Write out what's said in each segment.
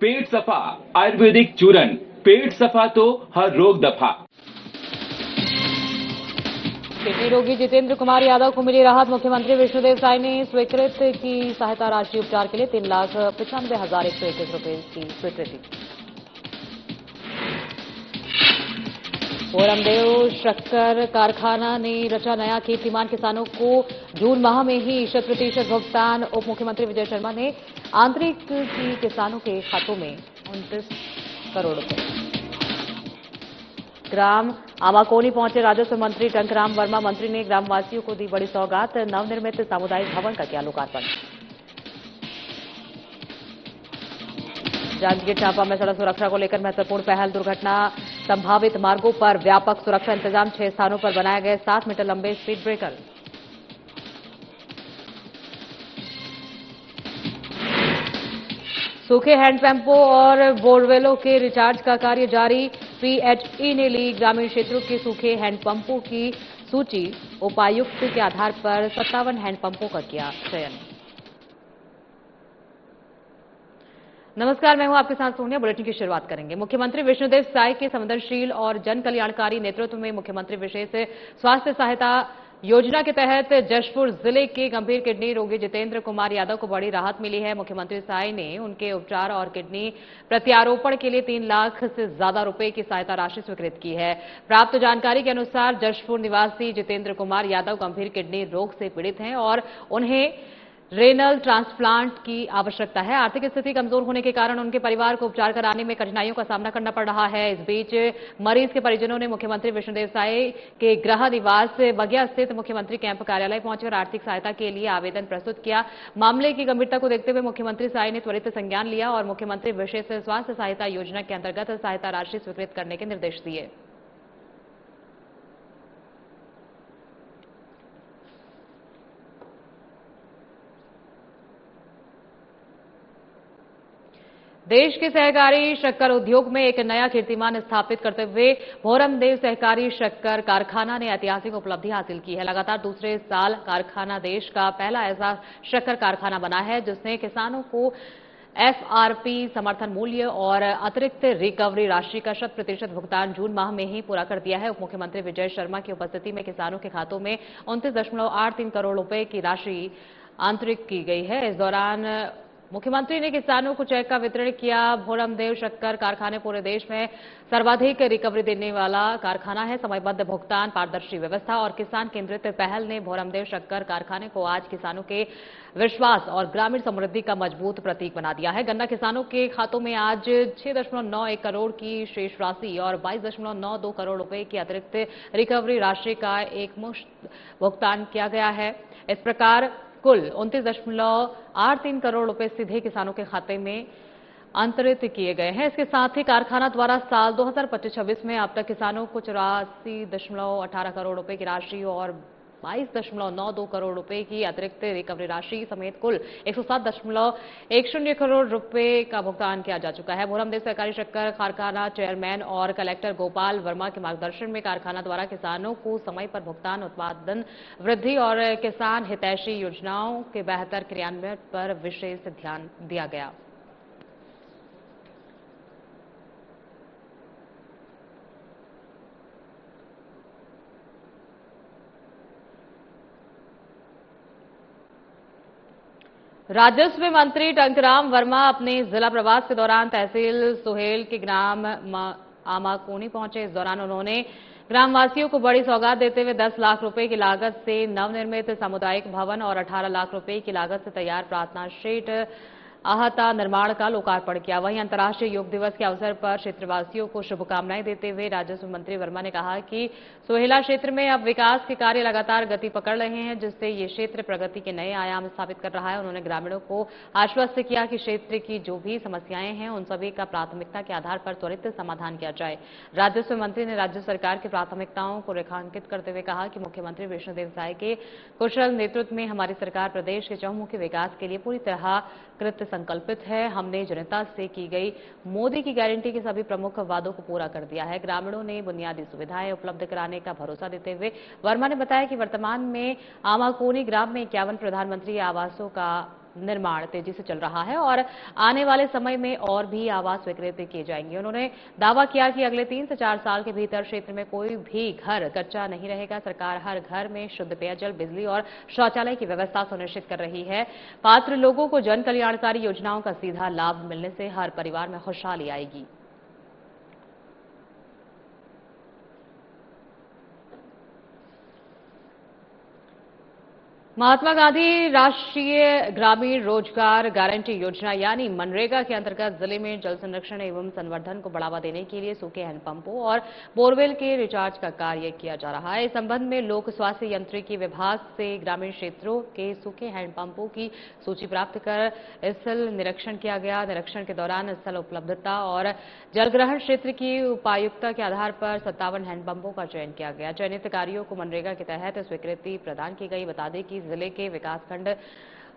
पेट सफा आयुर्वेदिक चूरन, पेट सफा तो हर रोग दफा। किडनी रोगी जितेंद्र कुमार यादव को मिली राहत। मुख्यमंत्री विष्णुदेव साय ने स्वीकृत की सहायता राशि। उपचार के लिए 3,95,121 रुपए की स्वीकृति। भोरमदेव शक्कर कारखाना ने रचा नया कीर्तिमान। किसानों को जून माह में ही 100% भुगतान। उप मुख्यमंत्री विजय शर्मा ने आंतरिक की किसानों के खातों में 29 करोड़ रुपए। ग्राम आमाकोनी पहुंचे राजस्व मंत्री टंकराम वर्मा। मंत्री ने ग्रामवासियों को दी बड़ी सौगात। नवनिर्मित सामुदायिक भवन का किया लोकार्पण। जांजगीर चांपा में सड़क सुरक्षा को लेकर महत्वपूर्ण पहल। दुर्घटना संभावित मार्गों पर व्यापक सुरक्षा इंतजाम। 6 स्थानों पर बनाए गए 7 मीटर लंबे स्पीड ब्रेकर। सूखे हैंडपंपों और बोरवेलों के रिचार्ज का कार्य जारी। पीएचई ने ली ग्रामीण क्षेत्रों के सूखे हैंडपंपों की सूची। उपायुक्त के आधार पर 57 हैंडपंपों का किया चयन। नमस्कार, मैं हूं आपके साथ सोनिया। बुलेटिन की शुरुआत करेंगे। मुख्यमंत्री विष्णुदेव साय के संवेदनशील और जन कल्याणकारी नेतृत्व में मुख्यमंत्री विशेष स्वास्थ्य सहायता योजना के तहत जशपुर जिले के गंभीर किडनी रोगी जितेंद्र कुमार यादव को बड़ी राहत मिली है। मुख्यमंत्री साय ने उनके उपचार और किडनी प्रत्यारोपण के लिए 3 लाख से ज्यादा रुपए की सहायता राशि स्वीकृत की है। प्राप्त जानकारी के अनुसार जशपुर निवासी जितेंद्र कुमार यादव गंभीर किडनी रोग से पीड़ित हैं और उन्हें रेनल ट्रांसप्लांट की आवश्यकता है। आर्थिक स्थिति कमजोर होने के कारण उनके परिवार को उपचार कराने में कठिनाइयों का सामना करना पड़ रहा है। इस बीच मरीज के परिजनों ने मुख्यमंत्री विष्णुदेव साय के गृह निवास बगिया स्थित मुख्यमंत्री कैंप कार्यालय पहुंचकर आर्थिक सहायता के लिए आवेदन प्रस्तुत किया। मामले की गंभीरता को देखते हुए मुख्यमंत्री साय ने त्वरित संज्ञान लिया और मुख्यमंत्री विशेष स्वास्थ्य सहायता योजना के अंतर्गत सहायता राशि स्वीकृत करने के निर्देश दिए। देश के सहकारी शक्कर उद्योग में एक नया कीर्तिमान स्थापित करते हुए भोरमदेव सहकारी शक्कर कारखाना ने ऐतिहासिक उपलब्धि हासिल की है। लगातार दूसरे साल कारखाना देश का पहला ऐसा शक्कर कारखाना बना है जिसने किसानों को एफआरपी समर्थन मूल्य और अतिरिक्त रिकवरी राशि का 100% भुगतान जून माह में ही पूरा कर दिया है। उप मुख्यमंत्री विजय शर्मा की उपस्थिति में किसानों के खातों में 29.83 करोड़ रुपए की राशि आंतरिक की गई है। इस दौरान मुख्यमंत्री ने किसानों को चेक का वितरण किया। भोरमदेव शक्कर कारखाने पूरे देश में सर्वाधिक रिकवरी देने वाला कारखाना है। समयबद्ध भुगतान, पारदर्शी व्यवस्था और किसान केंद्रित पहल ने भोरमदेव शक्कर कारखाने को आज किसानों के विश्वास और ग्रामीण समृद्धि का मजबूत प्रतीक बना दिया है। गन्ना किसानों के खातों में आज 6.91 करोड़ की शेष राशि और 22.92 करोड़ रुपए की अतिरिक्त रिकवरी राशि का एकमुश्त भुगतान किया गया है। इस प्रकार कुल 29.83 करोड़ रुपए सीधे किसानों के खाते में अंतरित किए गए हैं। इसके साथ ही कारखाना द्वारा साल 2025-26 में अब तक किसानों को 84.18 करोड़ रुपए की राशि और 22.92 करोड़ रुपए की अतिरिक्त रिकवरी राशि समेत कुल 107.10 करोड़ रुपए का भुगतान किया जा चुका है। भोरमदेव सहकारी शक्कर कारखाना चेयरमैन और कलेक्टर गोपाल वर्मा के मार्गदर्शन में कारखाना द्वारा किसानों को समय पर भुगतान, उत्पादन वृद्धि और किसान हितैषी योजनाओं के बेहतर क्रियान्वयन पर विशेष ध्यान दिया गया। राजस्व मंत्री टंकराम वर्मा अपने जिला प्रवास के दौरान तहसील सुहेल के ग्राम आमाकोनी पहुंचे। इस दौरान उन्होंने ग्रामवासियों को बड़ी सौगात देते हुए 10 लाख रुपए की लागत से नवनिर्मित सामुदायिक भवन और 18 लाख रुपए की लागत से तैयार प्रार्थना शीट आहता निर्माण का लोकार्पण किया। वहीं अंतर्राष्ट्रीय योग दिवस के अवसर पर क्षेत्रवासियों को शुभकामनाएं देते हुए राजस्व मंत्री वर्मा ने कहा कि सोहेला क्षेत्र में अब विकास के कार्य लगातार गति पकड़ रहे हैं, जिससे ये क्षेत्र प्रगति के नए आयाम स्थापित कर रहा है। उन्होंने ग्रामीणों को आश्वस्त किया कि क्षेत्र की जो भी समस्याएं हैं उन सभी का प्राथमिकता के आधार पर त्वरित समाधान किया जाए। राजस्व मंत्री ने राज्य सरकार की प्राथमिकताओं को रेखांकित करते हुए कहा कि मुख्यमंत्री विष्णुदेव साय के कुशल नेतृत्व में हमारी सरकार प्रदेश के चहुमुखी विकास के लिए पूरी तरह कृत संकल्पित है। हमने जनता से की गई मोदी की गारंटी के सभी प्रमुख वादों को पूरा कर दिया है। ग्रामीणों ने बुनियादी सुविधाएं उपलब्ध कराने का भरोसा देते हुए वर्मा ने बताया कि वर्तमान में आमाकोनी ग्राम में 51 प्रधानमंत्री आवासों का निर्माण तेजी से चल रहा है और आने वाले समय में और भी आवास स्वीकृत किए जाएंगे। उन्होंने दावा किया कि अगले 3 से 4 साल के भीतर क्षेत्र में कोई भी घर कच्चा नहीं रहेगा। सरकार हर घर में शुद्ध पेयजल, बिजली और शौचालय की व्यवस्था सुनिश्चित कर रही है। पात्र लोगों को जन कल्याणकारी योजनाओं का सीधा लाभ मिलने से हर परिवार में खुशहाली आएगी। महात्मा गांधी राष्ट्रीय ग्रामीण रोजगार गारंटी योजना यानी मनरेगा के अंतर्गत जिले में जल संरक्षण एवं संवर्धन को बढ़ावा देने के लिए सूखे हैंडपंपों और बोरवेल के रिचार्ज का कार्य किया जा रहा है। इस संबंध में लोक स्वास्थ्य यांत्रिकी विभाग से ग्रामीण क्षेत्रों के सूखे हैंडपंपों की सूची प्राप्त कर स्थल निरीक्षण किया गया। निरीक्षण के दौरान स्थल उपलब्धता और जलग्रहण क्षेत्र की उपायुक्ता के आधार पर 57 हैंडपंपों का चयन किया गया। चयनित कार्यों को मनरेगा के तहत स्वीकृति प्रदान की गई। बता दें कि जिले के विकासखंड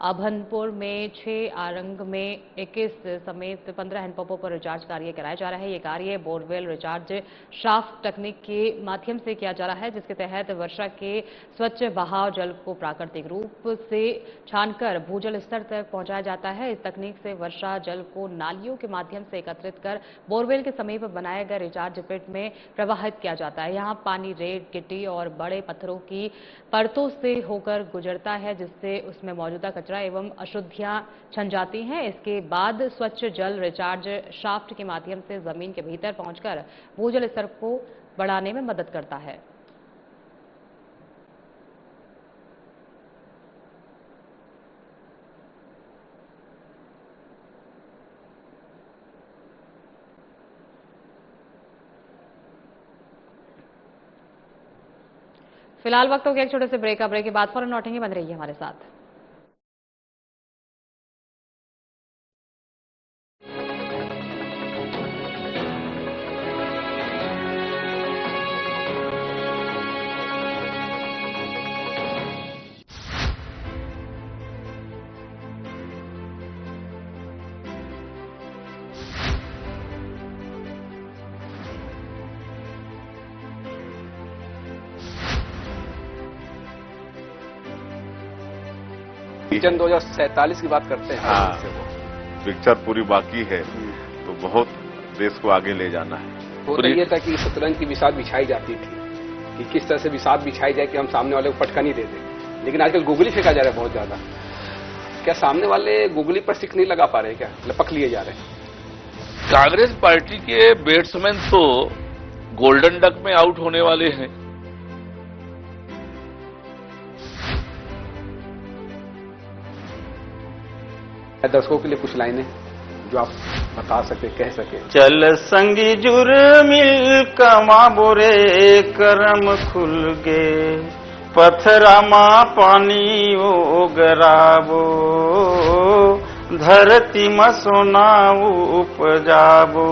अभनपुर में 6, आरंग में 21 समेत 15 हैंडपंपों पर रिचार्ज कार्य कराया जा रहा है। ये कार्य बोरवेल रिचार्ज शाफ्ट तकनीक के माध्यम से किया जा रहा है, जिसके तहत वर्षा के स्वच्छ बहाव जल को प्राकृतिक रूप से छानकर भूजल स्तर तक पहुंचाया जाता है। इस तकनीक से वर्षा जल को नालियों के माध्यम से एकत्रित कर बोरवेल के समीप बनाए गए रिचार्ज पिट में प्रवाहित किया जाता है। यहाँ पानी रेत, गिट्टी और बड़े पत्थरों की परतों से होकर गुजरता है, जिससे उसमें मौजूदा कचरा एवं अशुद्धियां छन जाती हैं। इसके बाद स्वच्छ जल रिचार्ज शाफ्ट के माध्यम से जमीन के भीतर पहुंचकर भूजल स्तर को बढ़ाने में मदद करता है। फिलहाल वक्त हो गया एक छोटे से ब्रेक के बाद फौरन लौटेंगे। बंद रहिए हमारे साथ। विजन 2047 की बात करते हैं। हाँ, पिक्चर पूरी बाकी है, तो बहुत देश को आगे ले जाना है। वो तो ये था कि शतरंज की बिसात बिछाई जाती थी कि किस तरह से बिसात बिछाई जाए कि हम सामने वाले को पटका नहीं दे दें, लेकिन आजकल गुगली फेंका जा रहा है बहुत ज्यादा। क्या सामने वाले गुगली पर सिक्स नहीं लगा पा रहे, क्या लपक लिए जा रहे हैं? कांग्रेस पार्टी के बैट्समैन तो गोल्डन डक में आउट होने वाले हैं। दर्शकों के लिए कुछ लाइनें जो आप बता सके, कह सके। चल संगी जुर मिल कमा बोरे करम खुल गे, पथरा मां पानी ओ गराबो, धरती में सोना उपजाबो।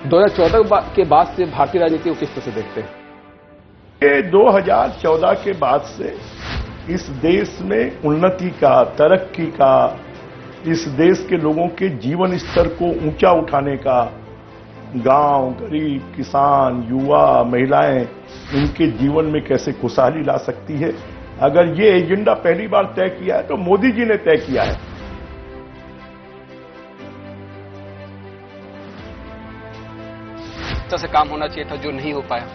2014 के बाद से भारतीय राजनीति को किस तरह से देखते हैं? ये 2014 के बाद से इस देश में उन्नति का, तरक्की का, इस देश के लोगों के जीवन स्तर को ऊंचा उठाने का, गांव, गरीब, किसान, युवा, महिलाएं, इनके जीवन में कैसे खुशहाली ला सकती है, अगर ये एजेंडा पहली बार तय किया है तो मोदी जी ने तय किया है। से काम होना चाहिए था जो नहीं हो पाया।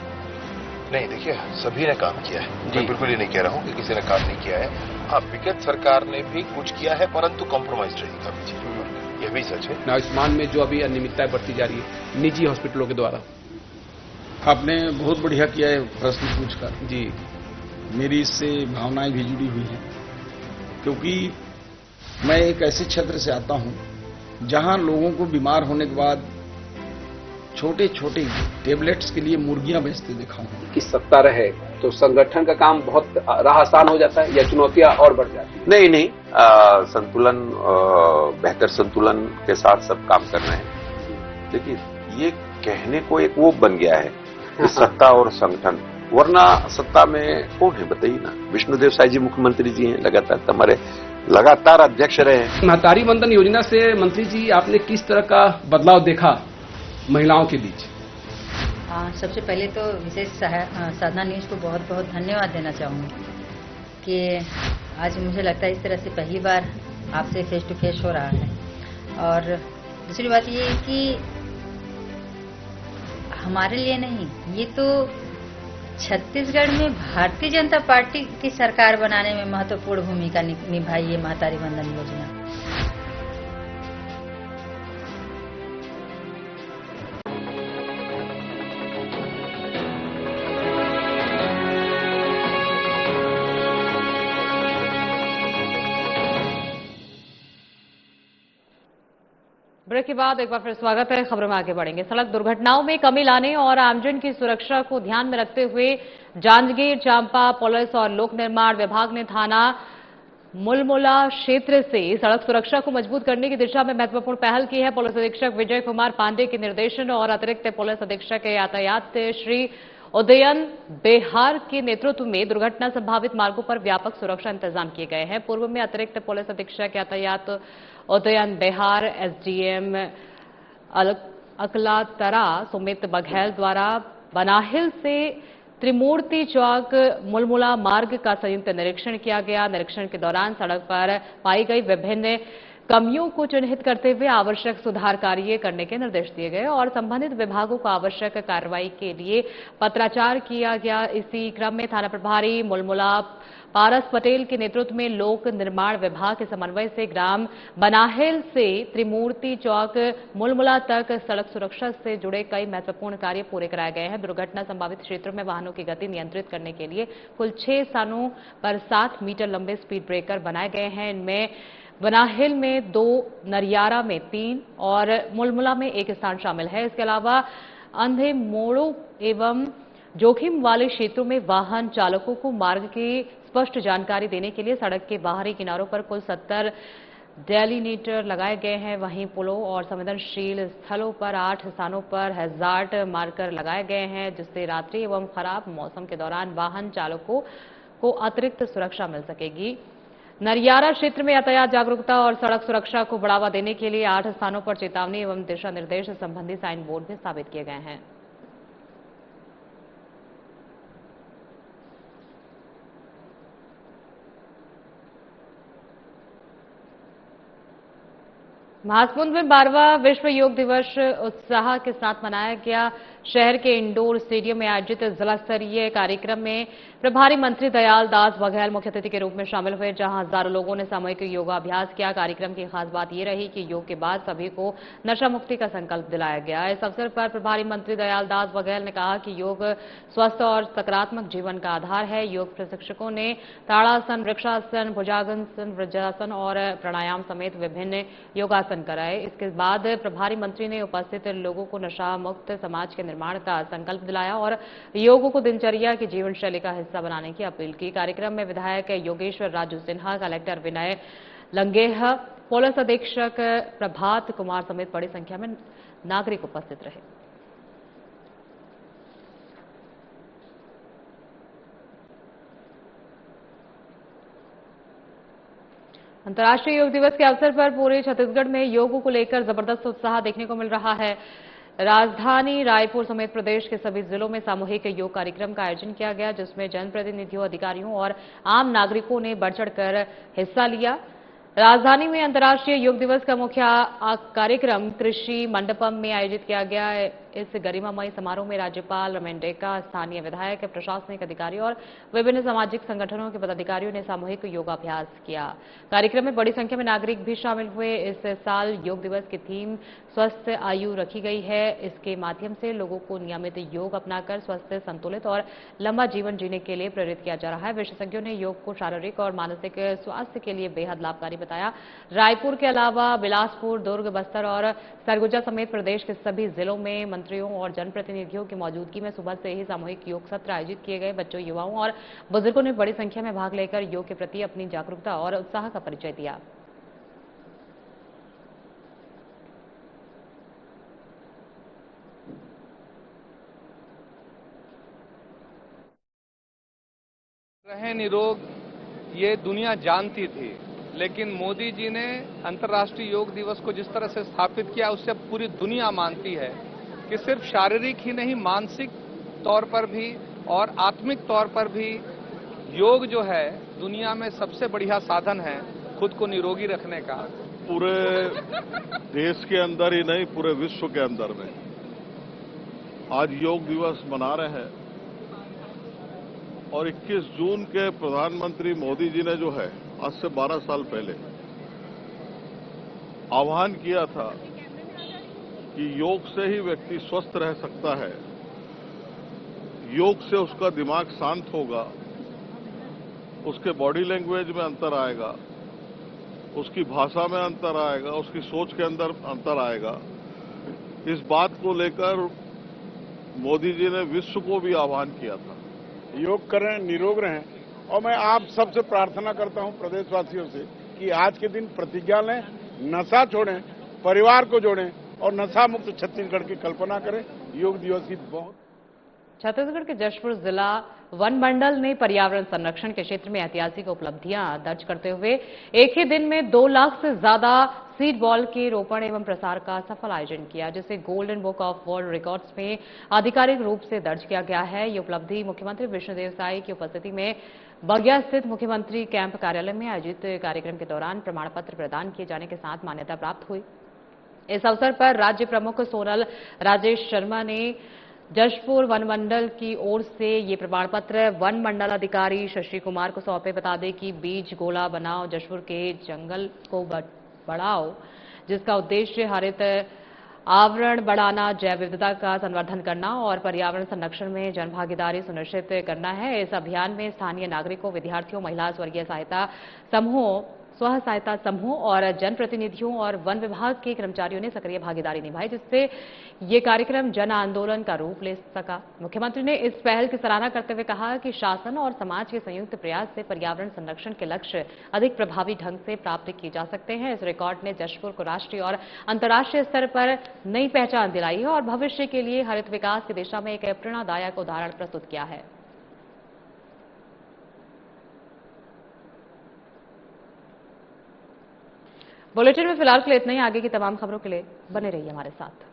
नहीं, देखिए सभी ने काम किया है, मैं बिल्कुल ही नहीं कह रहा हूं कि किसी ने काम नहीं किया है। हाँ, विगत सरकार ने भी कुछ किया है, परंतु कॉम्प्रोमाइज रही काफी चीजों पर, यह भी सच है। आयुष्मान में जो अभी अनियमितताएं बढ़ती जा रही है निजी हॉस्पिटलों के द्वारा। आपने बहुत बढ़िया किया है प्रश्न पूछकर। जी, मेरी इससे भावनाएं भी जुड़ी हुई हैं, क्योंकि मैं एक ऐसे क्षेत्र से आता हूं जहां लोगों को बीमार होने के बाद छोटे छोटे टेबलेट्स के लिए मुर्गियां बेचते देखा हूं। कि सत्ता रहे तो संगठन का काम बहुत राह आसान हो जाता है या चुनौतियां और बढ़ जाती है? नहीं, संतुलन, बेहतर संतुलन के साथ सब काम कर रहे हैं। देखिए, ये कहने को एक वो बन गया है कि सत्ता और संगठन, वरना सत्ता में कौन है बताइए ना। विष्णुदेव साई जी मुख्यमंत्री जी हैं, लगातार अध्यक्ष रहे हैं। महतारी वंदन योजना से मंत्री जी आपने किस तरह का बदलाव देखा महिलाओं के बीच? सबसे पहले तो विशेष साधना न्यूज को बहुत बहुत धन्यवाद देना चाहूँगी कि आज मुझे लगता है इस तरह से पहली बार आपसे फेस टू फेस हो रहा है। और दूसरी बात ये है कि हमारे लिए नहीं, ये तो छत्तीसगढ़ में भारतीय जनता पार्टी की सरकार बनाने में महत्वपूर्ण भूमिका निभाई है महतारी वंदन योजना। ब्रेक के बाद एक बार फिर स्वागत है। खबरों में आगे बढ़ेंगे। सड़क दुर्घटनाओं में कमी लाने और आमजन की सुरक्षा को ध्यान में रखते हुए जांजगीर चांपा पुलिस और लोक निर्माण विभाग ने थाना मुलमुला क्षेत्र से सड़क सुरक्षा को मजबूत करने की दिशा में महत्वपूर्ण पहल की है। पुलिस अधीक्षक विजय कुमार पांडे के निर्देशन और अतिरिक्त पुलिस अधीक्षक यातायात श्री उदयन बेहार के नेतृत्व में दुर्घटना संभावित मार्गों पर व्यापक सुरक्षा इंतजाम किए गए हैं। पूर्व में अतिरिक्त पुलिस अधीक्षक यातायात उदयन बेहार, एसडीएम अकलातरा सुमित बघेल द्वारा बनाहिल से त्रिमूर्ति चौक मुलमुला मार्ग का संयुक्त निरीक्षण किया गया। निरीक्षण के दौरान सड़क पर पाई गई विभिन्न कमियों को चिन्हित करते हुए आवश्यक सुधार कार्य करने के निर्देश दिए गए और संबंधित विभागों को आवश्यक कार्रवाई के लिए पत्राचार किया गया। इसी क्रम में थाना प्रभारी मुलमुला पारस पटेल के नेतृत्व में लोक निर्माण विभाग के समन्वय से ग्राम बनाहेल से त्रिमूर्ति चौक मुलमुला तक सड़क सुरक्षा से जुड़े कई महत्वपूर्ण कार्य पूरे कराए गए हैं। दुर्घटना संभावित क्षेत्रों में वाहनों की गति नियंत्रित करने के लिए कुल 6 स्थानों पर 7 मीटर लंबे स्पीड ब्रेकर बनाए गए हैं। इनमें बनाहेल में 2, नरियारा में 3 और मुलमुला में 1 स्थान शामिल है। इसके अलावा अंधे मोड़ों एवं जोखिम वाले क्षेत्रों में वाहन चालकों को मार्ग की स्पष्ट जानकारी देने के लिए सड़क के बाहरी किनारों पर कुल 70 डेलीनेटर लगाए गए हैं। वहीं पुलों और संवेदनशील स्थलों पर 8 स्थानों पर हैजार्ड मार्कर लगाए गए हैं, जिससे रात्रि एवं खराब मौसम के दौरान वाहन चालकों को अतिरिक्त सुरक्षा मिल सकेगी। नरियारा क्षेत्र में यातायात जागरूकता और सड़क सुरक्षा को बढ़ावा देने के लिए 8 स्थानों पर चेतावनी एवं दिशा निर्देश संबंधी साइन बोर्ड भी स्थापित किए गए हैं। महासमुंद में 12वां विश्व योग दिवस उत्साह के साथ मनाया गया। शहर के इंडोर स्टेडियम में आयोजित जिला स्तरीय कार्यक्रम में प्रभारी मंत्री दयाल दास बघेल मुख्य अतिथि के रूप में शामिल हुए, जहां हजारों लोगों ने सामूहिक योगाभ्यास किया। कार्यक्रम की खास बात यह रही कि योग के बाद सभी को नशा मुक्ति का संकल्प दिलाया गया। इस अवसर पर प्रभारी मंत्री दयाल दास बघेल ने कहा कि योग स्वस्थ और सकारात्मक जीवन का आधार है। योग प्रशिक्षकों ने ताड़ासन, वृक्षासन, भुजंगासन, वज्रासन और प्राणायाम समेत विभिन्न योगासन कराए। इसके बाद प्रभारी मंत्री ने उपस्थित लोगों को नशा मुक्त समाज के निर्माण का संकल्प दिलाया और योग को दिनचर्या की जीवन शैली का हिस्सा बनाने की अपील की। कार्यक्रम में विधायक योगेश्वर राजू सिन्हा, कलेक्टर विनय लंगेह, पुलिस अधीक्षक प्रभात कुमार समेत बड़ी संख्या में नागरिक उपस्थित रहे। अंतर्राष्ट्रीय योग दिवस के अवसर पर पूरे छत्तीसगढ़ में योग को लेकर जबरदस्त उत्साह देखने को मिल रहा है। राजधानी रायपुर समेत प्रदेश के सभी जिलों में सामूहिक योग कार्यक्रम का आयोजन किया गया, जिसमें जनप्रतिनिधियों, अधिकारियों और आम नागरिकों ने बढ़ चढ़कर हिस्सा लिया। राजधानी में अंतर्राष्ट्रीय योग दिवस का मुख्य कार्यक्रम कृषि मंडपम में आयोजित किया गया। इस गरिमामय समारोह में राज्यपाल रमेन डेका, स्थानीय विधायक, प्रशासनिक अधिकारी और विभिन्न सामाजिक संगठनों के पदाधिकारियों ने सामूहिक योगाभ्यास किया। कार्यक्रम में बड़ी संख्या में नागरिक भी शामिल हुए। इस साल योग दिवस की थीम स्वस्थ आयु रखी गई है। इसके माध्यम से लोगों को नियमित योग अपनाकर स्वस्थ, संतुलित और लंबा जीवन जीने के लिए प्रेरित किया जा रहा है। विशेषज्ञों ने योग को शारीरिक और मानसिक स्वास्थ्य के लिए बेहद लाभकारी बताया। रायपुर के अलावा बिलासपुर, दुर्ग, बस्तर और सरगुजा समेत प्रदेश के सभी जिलों में मंत्रियों और जनप्रतिनिधियों की मौजूदगी में सुबह से ही सामूहिक योग सत्र आयोजित किए गए। बच्चों, युवाओं और बुजुर्गों ने बड़ी संख्या में भाग लेकर योग के प्रति अपनी जागरूकता और उत्साह का परिचय दिया। रहे निरोग, ये दुनिया जानती थी, लेकिन मोदी जी ने अंतर्राष्ट्रीय योग दिवस को जिस तरह से स्थापित किया, उससे पूरी दुनिया मानती है कि सिर्फ शारीरिक ही नहीं, मानसिक तौर पर भी और आत्मिक तौर पर भी योग जो है दुनिया में सबसे बढ़िया साधन है। खुद को निरोगी रखने का। पूरे देश के अंदर ही नहीं, पूरे विश्व के अंदर में आज योग दिवस मना रहे हैं और 21 जून के प्रधानमंत्री मोदी जी ने जो है आज से 12 साल पहले आह्वान किया था कि योग से ही व्यक्ति स्वस्थ रह सकता है, योग से उसका दिमाग शांत होगा, उसके बॉडी लैंग्वेज में अंतर आएगा, उसकी भाषा में अंतर आएगा, उसकी सोच के अंदर अंतर आएगा। इस बात को लेकर मोदी जी ने विश्व को भी आह्वान किया था। योग करें, निरोग रहें। और मैं आप सबसे प्रार्थना करता हूं प्रदेशवासियों से कि आज के दिन प्रतिज्ञा लें, नशा छोड़ें, परिवार को जोड़ें और नशा मुक्त छत्तीसगढ़ की कल्पना करें। योग दिवस की बहुत। छत्तीसगढ़ के जशपुर जिला वन मंडल ने पर्यावरण संरक्षण के क्षेत्र में ऐतिहासिक उपलब्धियां दर्ज करते हुए एक ही दिन में 2 लाख से ज्यादा सीड बॉल के रोपण एवं प्रसार का सफल आयोजन किया, जिसे golden book of world records में आधिकारिक रूप से दर्ज किया गया है। ये उपलब्धि मुख्यमंत्री विष्णुदेव साय की उपस्थिति में बगिया स्थित मुख्यमंत्री कैंप कार्यालय में आयोजित कार्यक्रम के दौरान प्रमाण पत्र प्रदान किए जाने के साथ मान्यता प्राप्त हुई। इस अवसर पर राज्य प्रमुख सोनल राजेश शर्मा ने जशपुर वन मंडल की ओर से ये प्रमाण पत्र वन मंडल अधिकारी शशि कुमार को सौंपे। बता दें कि बीज गोला बनाओ जशपुर के जंगल को बढ़ाओ, जिसका उद्देश्य हरित आवरण बढ़ाना, जैव विविधता का संवर्धन करना और पर्यावरण संरक्षण में जनभागीदारी सुनिश्चित करना है। इस अभियान में स्थानीय नागरिकों, विद्यार्थियों, महिला स्वर्गीय सहायता समूहों, स्व सहायता समूह और जनप्रतिनिधियों और वन विभाग के कर्मचारियों ने सक्रिय भागीदारी निभाई, जिससे ये कार्यक्रम जन आंदोलन का रूप ले सका। मुख्यमंत्री ने इस पहल की सराहना करते हुए कहा कि शासन और समाज के संयुक्त प्रयास से पर्यावरण संरक्षण के लक्ष्य अधिक प्रभावी ढंग से प्राप्त किए जा सकते हैं। इस रिकॉर्ड ने जशपुर को राष्ट्रीय और अंतर्राष्ट्रीय स्तर पर नई पहचान दिलाई है और भविष्य के लिए हरित विकास की दिशा में एक प्रेरणादायक उदाहरण प्रस्तुत किया है। बुलेटिन में फिलहाल के लिए इतना ही। आगे की तमाम खबरों के लिए बने रहिए हमारे साथ।